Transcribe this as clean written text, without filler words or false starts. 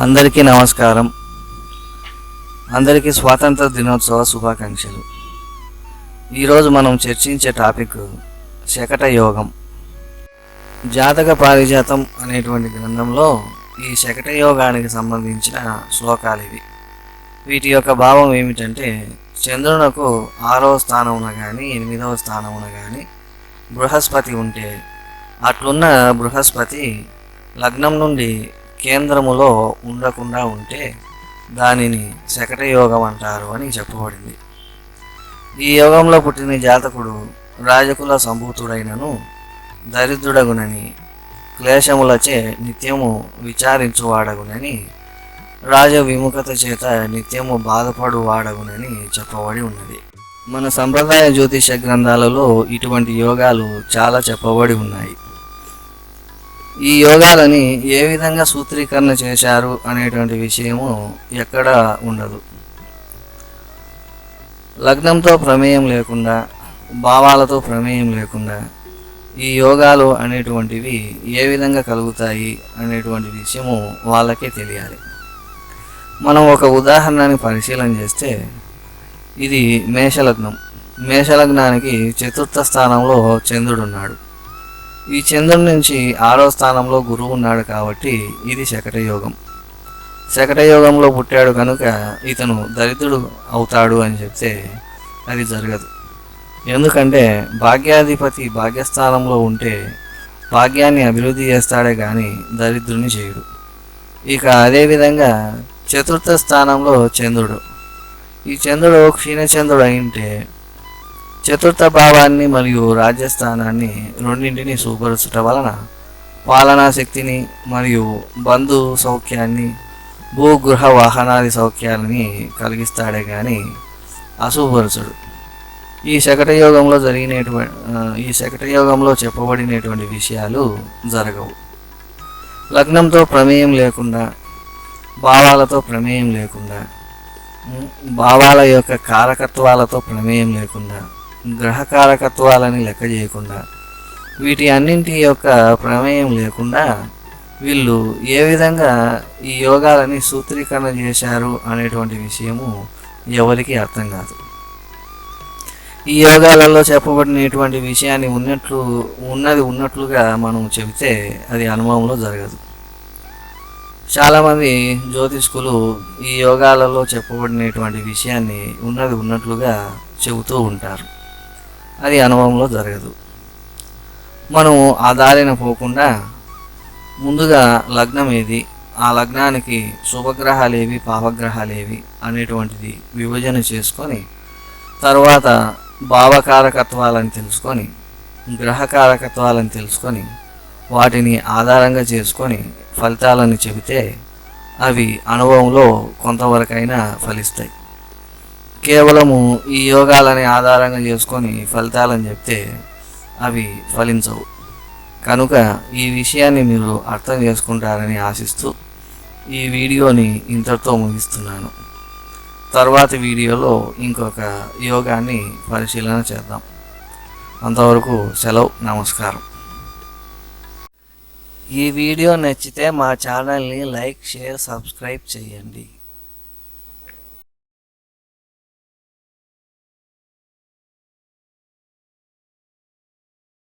అందరికీ నమస్కారం. అందరికీ స్వాతంత్ర దినోత్సవ శుభాకాంక్షలు. ఈరోజు మనం చర్చించే టాపిక్ శకట యోగం. జాతక పారిజాతం అనేటువంటి గ్రంథంలో ఈ శకట యోగానికి సంబంధించిన శ్లోకాలు ఇవి. వీటి యొక్క భావం ఏమిటంటే, చంద్రునకు 6వ స్థానమున కానీ 8వ స్థానమున కానీ బృహస్పతి ఉంటే, అట్లున్న బృహస్పతి లగ్నం నుండి కేంద్రములో ఉండకుండా ఉంటే దానిని శకట యోగం అంటారు అని చెప్పబడింది. ఈ యోగంలో పుట్టిన జాతకుడు రాజకుల సంభూతుడైనను దరిద్రుడగునని, క్లేశములచే నిత్యము విచారించువాడగునని, రాజ విముఖత చేత నిత్యము బాధపడువాడగునని చెప్పబడి ఉన్నది. మన సంప్రదాయ జ్యోతిష గ్రంథాలలో ఇటువంటి యోగాలు చాలా చెప్పబడి ఉన్నాయి. ఈ యోగాలని ఏ విధంగా సూత్రీకరణ చేశారు అనేటువంటి విషయము ఎక్కడ ఉండదు. లగ్నంతో ప్రమేయం లేకుండా, భావాలతో ప్రమేయం లేకుండా ఈ యోగాలు అనేటువంటివి ఏ విధంగా కలుగుతాయి అనేటువంటి విషయము వాళ్ళకే తెలియాలి. మనం ఒక ఉదాహరణని పరిశీలన చేస్తే, ఇది మేషలగ్నం. మేషలగ్నానికి 4వ స్థానంలో చంద్రుడు ఉన్నాడు. ఈ చంద్రుడి నుంచి 6వ స్థానంలో గురువు ఉన్నాడు కాబట్టి ఇది శకట యోగం. శకట యోగంలో పుట్టాడు కనుక ఇతను దరిద్రుడు అవుతాడు అని చెప్తే అది జరగదు. ఎందుకంటే భాగ్యాధిపతి భాగ్యస్థానంలో ఉంటే భాగ్యాన్ని అభివృద్ధి చేస్తాడే కానీ దరిద్రుని చేయడు. ఇక అదేవిధంగా 4వ స్థానంలో చంద్రుడు. ఈ చంద్రుడు క్షీణచంద్రుడు అయింటే 4వ భావాన్ని మరియు రాజ్యస్థానాన్ని రెండింటిని సూపరుచుట వలన పాలనా శక్తిని మరియు బంధు సౌఖ్యాన్ని, భూగృహ వాహనాది సౌఖ్యాలని కలిగిస్తాడే కానీ అశుభపరచుడు. ఈ శకట యోగంలో చెప్పబడినటువంటి విషయాలు జరగవు. లగ్నంతో ప్రమేయం లేకుండా, భావాలతో ప్రమేయం లేకుండా, భావాల యొక్క కారకత్వాలతో ప్రమేయం లేకుండా, గ్రహకారకత్వాలని లెక్క చేయకుండా, వీటి అన్నింటి యొక్క ప్రమేయం లేకుండా వీళ్ళు ఏ విధంగా ఈ యోగాలని సూత్రీకరణ చేశారు అనేటువంటి విషయము ఎవరికి అర్థం కాదు. ఈ యోగాలలో చెప్పబడినటువంటి విషయాన్ని ఉన్నట్లుగా మనం చెబితే అది అనుభవంలో జరగదు. చాలామంది జ్యోతిష్కులు ఈ యోగాలలో చెప్పబడినటువంటి విషయాన్ని ఉన్నట్లుగా చెబుతూ ఉంటారు. అది అనుభవంలో జరగదు. మనం ఆ దారిన పోకుండా ముందుగా లగ్నం ఏది, ఆ లగ్నానికి శుభగ్రహాలేవి, పాపగ్రహాలేవి అనేటువంటిది విభజన చేసుకొని, తర్వాత భావకారకత్వాలను తెలుసుకొని, గ్రహకారకత్వాలను తెలుసుకొని, వాటిని ఆధారంగా చేసుకొని ఫలితాలను చెబితే అవి అనుభవంలో కొంతవరకైనా ఫలిస్తాయి. కేవలము ఈ యోగాలని ఆధారంగా చేసుకొని ఫలితాలని చెప్తే అవి ఫలించవు. కనుక ఈ విషయాన్ని మీరు అర్థం చేసుకుంటారని ఆశిస్తూ ఈ వీడియోని ఇంతటితో ముగిస్తున్నాను. తర్వాతి వీడియోలో ఇంకొక యోగాన్ని పరిశీలన చేద్దాం. అంతవరకు సెలవు. నమస్కారం. ఈ వీడియో నచ్చితే మా ఛానల్ని లైక్, షేర్, సబ్స్క్రైబ్ చేయండి.